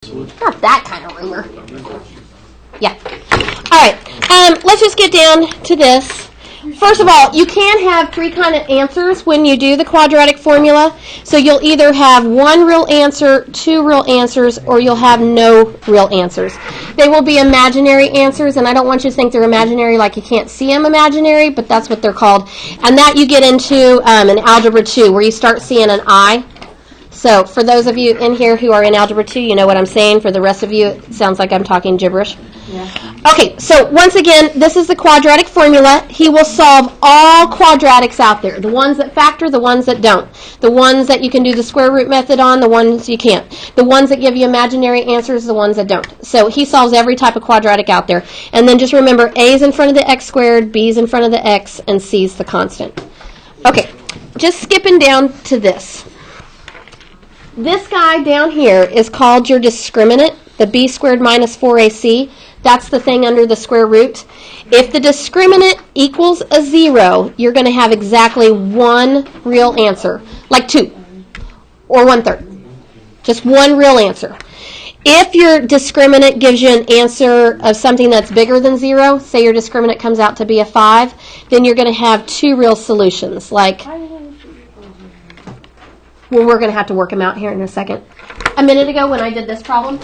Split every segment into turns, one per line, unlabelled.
Not that kind of rumor. Yeah. All right. Let's just get down to this. First of all, you can have three kind of answers when you do the quadratic formula. So you'll either have one real answer, two real answers, or you'll have no real answers. They will be imaginary answers, and I don't want you to think they're imaginary like you can't see them imaginary, but that's what they're called. And that you get into in Algebra 2, where you start seeing an I. So for those of you in here who are in Algebra 2, you know what I'm saying. For the rest of you, it sounds like I'm talking gibberish. Yeah. Okay, so once again, this is the quadratic formula. He will solve all quadratics out there. The ones that factor, the ones that don't. The ones that you can do the square root method on, the ones you can't. The ones that give you imaginary answers, the ones that don't. So he solves every type of quadratic out there. And then just remember, A is in front of the x squared, B is in front of the x, and C is the constant. Okay, just skipping down to this. This guy down here is called your discriminant, the b squared minus 4ac. That's the thing under the square root. If the discriminant equals a 0, you're going to have exactly one real answer, like 2 or 1/3. Just one real answer. If your discriminant gives you an answer of something that's bigger than 0, say your discriminant comes out to be a 5, then you're going to have two real solutions, like... Well, we're going to have to work them out here in a second. A minute ago when I did this problem,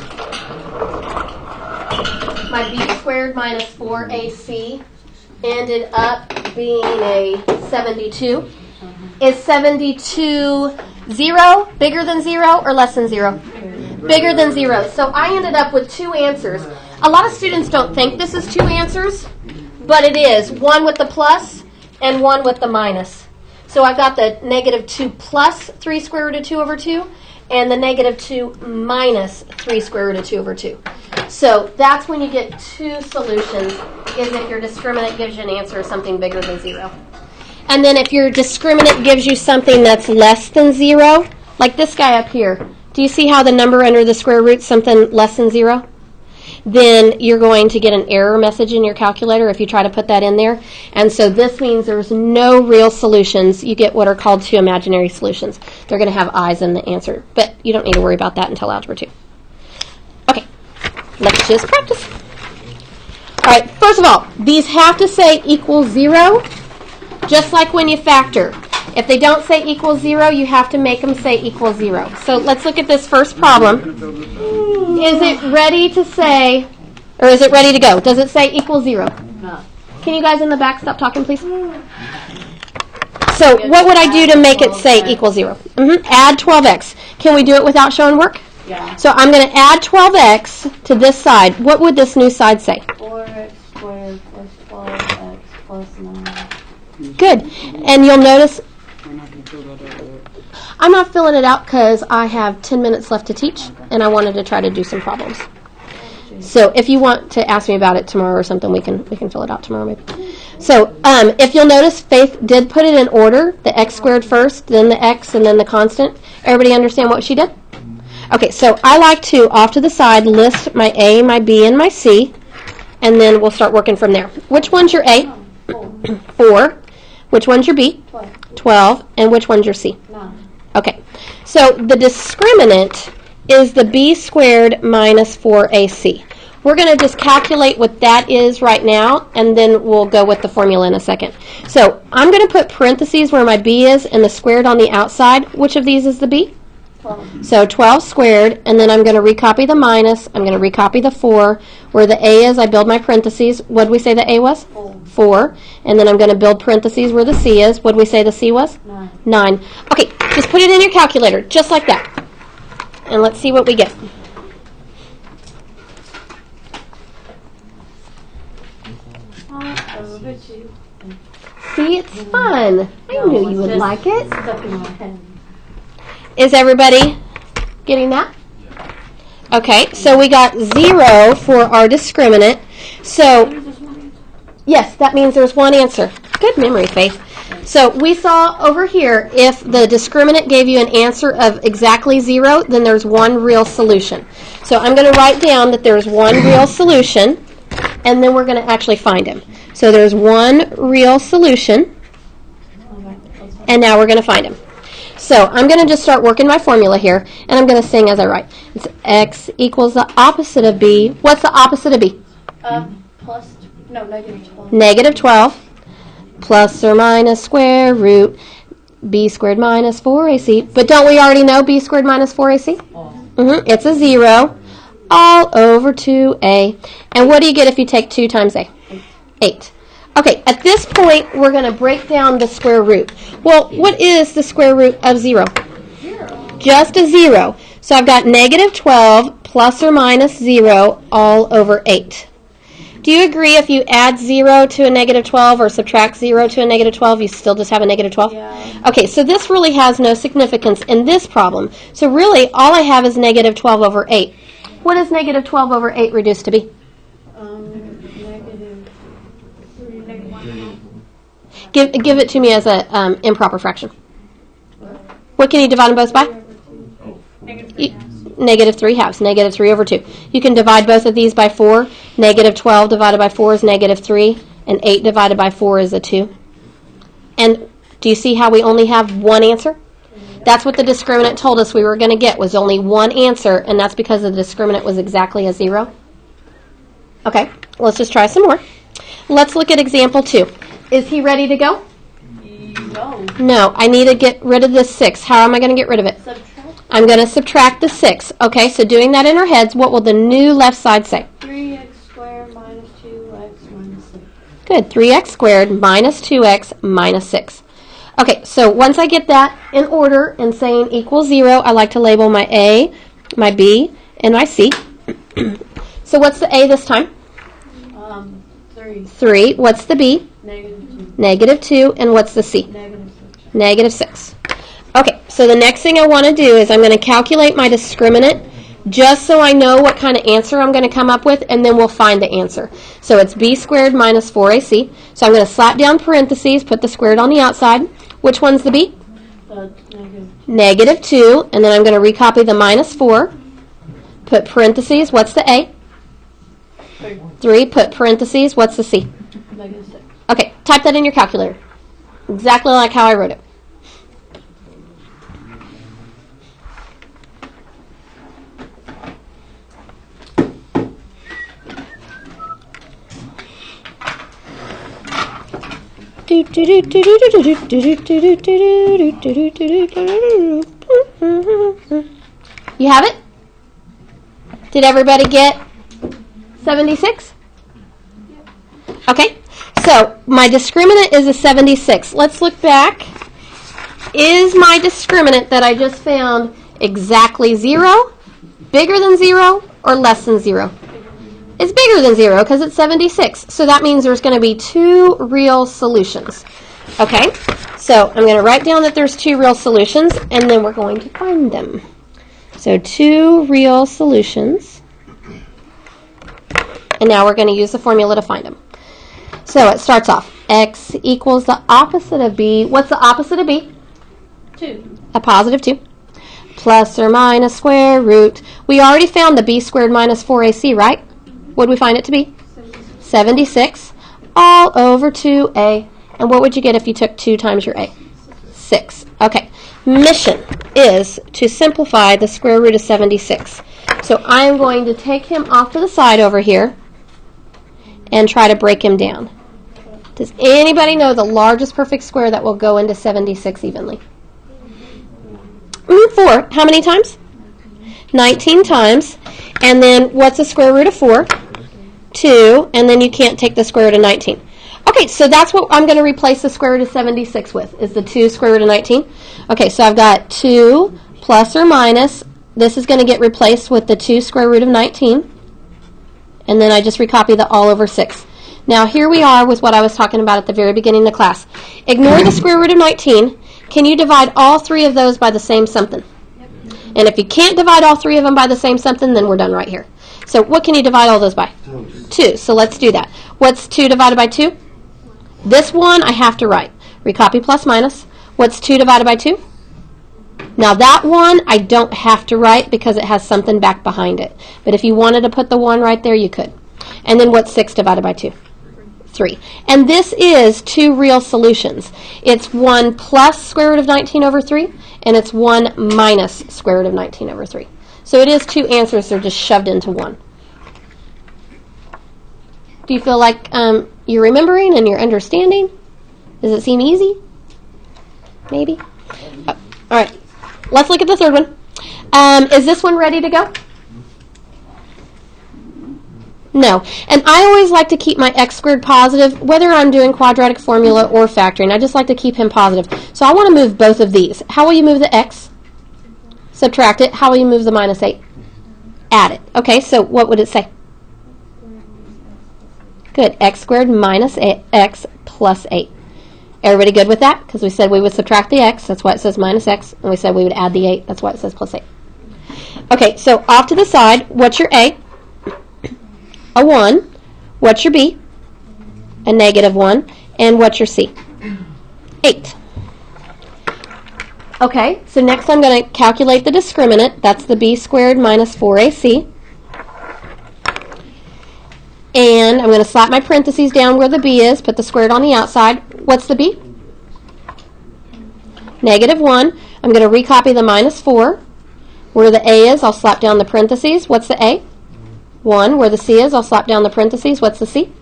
my b squared minus 4ac ended up being a 72. Is 72 0, bigger than 0, or less than 0? Bigger than 0. So I ended up with two answers. A lot of students don't think this is two answers, but it is. One with the plus and one with the minus. So I've got the negative 2 plus 3 square root of 2 over 2 and the negative 2 minus 3 square root of 2 over 2. So that's when you get two solutions, is if your discriminant gives you an answer of something bigger than 0. And then if your discriminant gives you something that's less than 0, like this guy up here, do you see how the number under the square root is something less than 0? Then you're going to get an error message in your calculator if you try to put that in there. And so this means there's no real solutions. You get what are called two imaginary solutions. They're going to have I's in the answer, but you don't need to worry about that until Algebra 2. Okay, let's just practice. All right, first of all, these have to say equals 0, just like when you factor. If they don't say equals 0, you have to make them say equals 0. So let's look at this first problem. Is it ready to say, or is it ready to go? Does it say equals 0? No. Can you guys in the back stop talking, please? So what would I do to make it say equals 0? Add 12x. Can we do it without showing work? Yeah. So I'm going to add 12x to this side. What would this new side say? 4x squared plus 12x plus 9. Good. And you'll notice... I'm not filling it out because I have 10 minutes left to teach, and I wanted to try to do some problems. So if you want to ask me about it tomorrow or something, we can fill it out tomorrow maybe. So if you'll notice, Faith did put it in order, the x squared first, then the x, and then the constant. Everybody understand what she did? Okay, so I like to, off to the side, list my A, my B, and my C, and then we'll start working from there. Which one's your A? 4. Which one's your B? 12. And which one's your C? 9. Okay, so the discriminant is the b squared minus 4ac. We're going to just calculate what that is right now, and then we'll go with the formula in a second. So I'm going to put parentheses where my b is and the squared on the outside. Which of these is the b? 12. So 12 squared, and then I'm going to recopy the minus. I'm going to recopy the 4. Where the a is, I build my parentheses. What did we say the a was? 4. And then I'm going to build parentheses where the c is. What did we say the c was? 9. Okay, just put it in your calculator, just like that. And let's see what we get. See, it's fun. I knew you would like it. Is everybody getting that? Okay, so we got 0 for our discriminant. So, yes, that means there's one answer. Good memory, Faith. So we saw over here, if the discriminant gave you an answer of exactly 0, then there's one real solution. So I'm going to write down that there's one real solution, and then we're going to actually find him. So there's one real solution, and now we're going to find him. So I'm going to just start working my formula here, and I'm going to sing as I write. It's x equals the opposite of b. What's the opposite of b?
Negative 12.
Negative 12 plus or minus square root b squared minus 4ac. But don't we already know b squared minus 4ac? It's a 0 all over 2a. And what do you get if you take 2 times a? 8. Okay, at this point, we're going to break down the square root. Well, what is the square root of 0?
0.
Just a 0. So I've got negative 12 plus or minus 0 all over 8. Do you agree if you add 0 to a negative 12 or subtract 0 to a negative 12, you still just have a negative 12?
Yeah.
Okay, so this really has no significance in this problem. So really, all I have is negative 12 over 8. What is negative 12 over 8 reduced to be?
Negative 3, negative 1.
Give it to me as an improper fraction. What can you divide them both by? Negative 3 halves. Negative 3 over 2. You can divide both of these by 4. Negative 12 divided by 4 is negative 3. And 8 divided by 4 is a 2. And do you see how we only have one answer? That's what the discriminant told us we were going to get, was only one answer, and that's because the discriminant was exactly a 0. Okay, let's just try some more. Let's look at example 2. Is he ready to go?
No.
No, I need to get rid of this 6. How am I going to get rid of it?
Subtract.
I'm going to subtract the 6. Okay, so doing that in our heads, what will the new left side say?
3x squared minus 2x minus 6.
Good, 3x squared minus 2x minus 6. Okay, so once I get that in order and saying equals 0, I like to label my A, my B, and my C. So what's the A this time?
3.
3. What's the B?
Negative 2.
Negative 2. And what's the C?
Negative 6.
Negative 6. Okay, so the next thing I want to do is I'm going to calculate my discriminant just so I know what kind of answer I'm going to come up with, and then we'll find the answer. So it's b squared minus 4ac. So I'm going to slap down parentheses, put the squared on the outside. Which one's the b? Negative 2. And then I'm going to recopy the minus 4. Put parentheses. What's the a? 3. Put parentheses. What's the c?
Negative 6.
Okay, type that in your calculator. Exactly like how I wrote it. You have it? Did everybody get 76? Okay, so my discriminant is a 76. Let's look back. Is my discriminant that I just found exactly 0, bigger than 0, or less than 0? It's bigger than 0 because it's 76. So that means there's going to be 2 real solutions. Okay, so I'm going to write down that there's 2 real solutions, and then we're going to find them. So 2 real solutions. And now we're going to use the formula to find them. So it starts off, x equals the opposite of b. What's the opposite of b?
2.
A positive 2. Plus or minus square root. We already found the b squared minus 4ac, right? What would we find it to be? 76 all over 2a. And what would you get if you took 2 times your a? 6. Okay. Mission is to simplify the square root of 76. So I'm going to take him off to the side over here and try to break him down. Does anybody know the largest perfect square that will go into 76 evenly? 4. How many times? 19 times. And then what's the square root of 4? 2. And then you can't take the square root of 19. Okay, so that's what I'm going to replace the square root of 76 with, is the 2 square root of 19. Okay, so I've got 2 plus or minus. This is going to get replaced with the 2 square root of 19. And then I just recopy the all over 6. Now here we are with what I was talking about at the very beginning of the class. Ignore the square root of 19. Can you divide all 3 of those by the same something?
Yep.
And if you can't divide all 3 of them by the same something, then we're done right here. So what can you divide all those by? 2. So let's do that. What's 2 divided by 2? This one I have to write. Recopy plus minus. What's 2 divided by 2? Now that one I don't have to write because it has something back behind it. But if you wanted to put the 1 right there, you could. And then what's 6 divided by 2? 3. And this is two real solutions. It's 1 plus square root of 19 over 3, and it's 1 minus square root of 19 over 3. So it is two answers. They're just shoved into one. Do you feel like you're remembering and you're understanding? Does it seem easy? Maybe? All right. Let's look at the third one. Is this one ready to go? No. And I always like to keep my x squared positive, whether I'm doing quadratic formula or factoring. I just like to keep him positive. So I want to move both of these. How will you move the x? Subtract it. How will you move the minus 8? Add it. Okay, so what would it say? Good. X squared minus x plus 8. Everybody good with that? Because we said we would subtract the x. That's why it says minus x. And we said we would add the 8. That's why it says plus 8. Okay, so off to the side, what's your a? A 1. What's your b? A negative 1. And what's your c? 8. Okay, so next I'm going to calculate the discriminant. That's the b squared minus 4ac. And I'm going to slap my parentheses down where the b is, put the squared on the outside. What's the b? Negative 1. I'm going to recopy the minus 4. Where the a is, I'll slap down the parentheses. What's the a? 1. Where the c is, I'll slap down the parentheses. What's the c?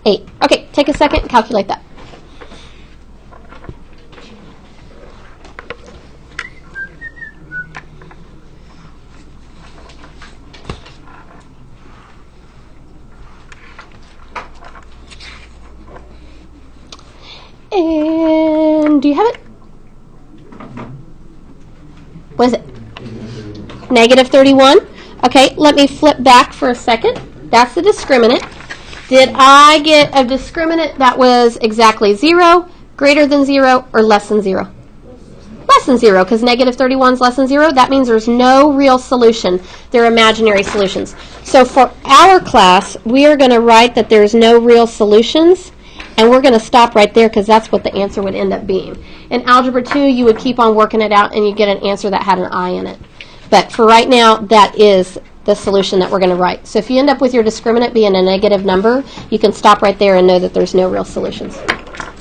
8. Okay, take a second and calculate that. And do you have it? What is it? Negative 31. Okay, let me flip back for a second. That's the discriminant. Did I get a discriminant that was exactly 0, greater than 0, or less than 0? Less than 0, because negative 31 is less than 0. That means there's no real solution. They're imaginary solutions. So for our class, we are going to write that there's no real solutions. And we're going to stop right there because that's what the answer would end up being. In Algebra 2, you would keep on working it out and you get an answer that had an I in it. But for right now, that is the solution that we're going to write. So if you end up with your discriminant being a negative number, you can stop right there and know that there's no real solutions.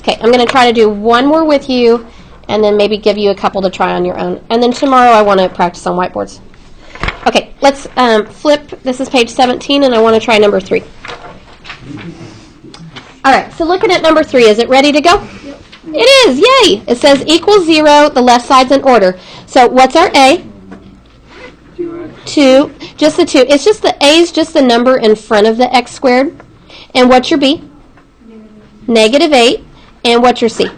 Okay, I'm going to try to do one more with you and then maybe give you a couple to try on your own. And then tomorrow I want to practice on whiteboards. Okay, let's flip. This is page 17 and I want to try number 3. All right, so looking at number 3, is it ready to go? Yep. It is, yay! It says equals 0, the left side's in order. So what's our a? 2, just the 2. It's just the a is just the number in front of the x squared. And what's your b? Negative 8. And what's your c?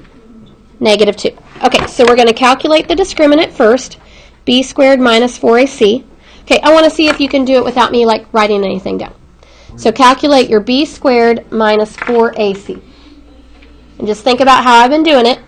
Negative 2. Okay, so we're going to calculate the discriminant first. B squared minus 4ac. Okay, I want to see if you can do it without me like writing anything down. So calculate your b squared minus 4ac. And just think about how I've been doing it.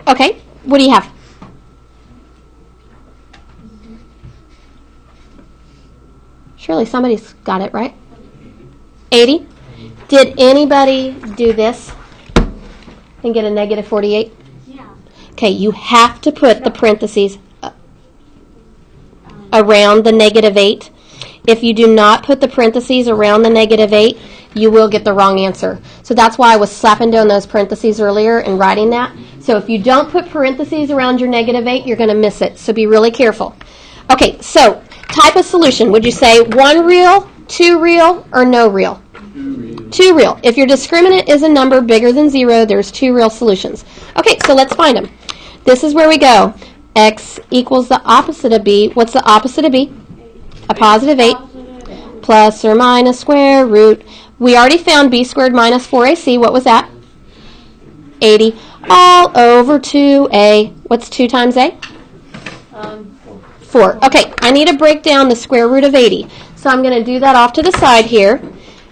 Okay, what do you have? Surely somebody's got it, right? 80. Did anybody do this and get a negative 48?
Yeah.
Okay, you have to put the parentheses around the negative 8. If you do not put the parentheses around the negative 8, you will get the wrong answer. So that's why I was slapping down those parentheses earlier and writing that. So if you don't put parentheses around your negative 8, you're going to miss it. So be really careful. Okay, so type of solution. Would you say 1 real, 2 real, or no real? 2 real. If your discriminant is a number bigger than 0, there's 2 real solutions. Okay, so let's find them. This is where we go. X equals the opposite of b. What's the opposite of b? A positive 8 plus or minus square root. We already found b squared minus 4ac. What was that? 80 all over 2a. What's 2 times a?
4.
4. Okay, I need to break down the square root of 80. So I'm going to do that off to the side here.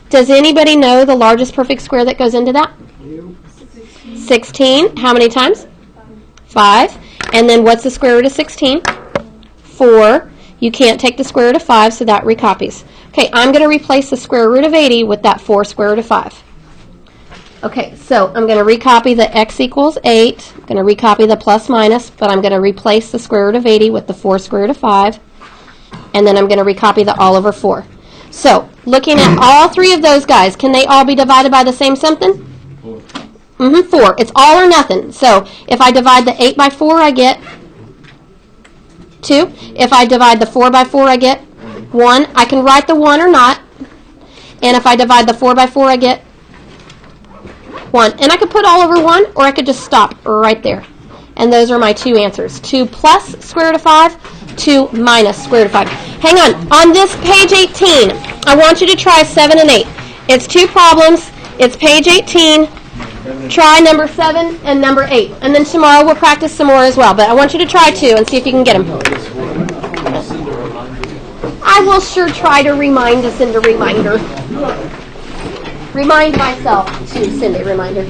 Does anybody know the largest perfect square that goes into that? 16. How many times? 5. And then what's the square root of 16? 4. You can't take the square root of 5, so that recopies. Okay, I'm going to replace the square root of 80 with that 4 square root of 5. Okay, so I'm going to recopy the x equals 8. I'm going to recopy the plus minus, but I'm going to replace the square root of 80 with the 4 square root of 5. And then I'm going to recopy the all over 4. So, looking at all three of those guys, can they all be divided by the same something? 4. It's all or nothing. So, if I divide the 8 by 4, I get 2. If I divide the 4 by 4, I get 1. I can write the 1 or not. And if I divide the 4 by 4, I get 1. And I could put all over 1, or I could just stop right there. And those are my two answers. 2 plus square root of 5, 2 minus square root of 5. Hang on this page 18, I want you to try 7 and 8. It's two problems. It's page 18. Try number 7 and number 8. And then tomorrow we'll practice some more as well. But I want you to try 2 and see if you can get them. I will sure try to remind us in the reminder. Remind myself to send a reminder.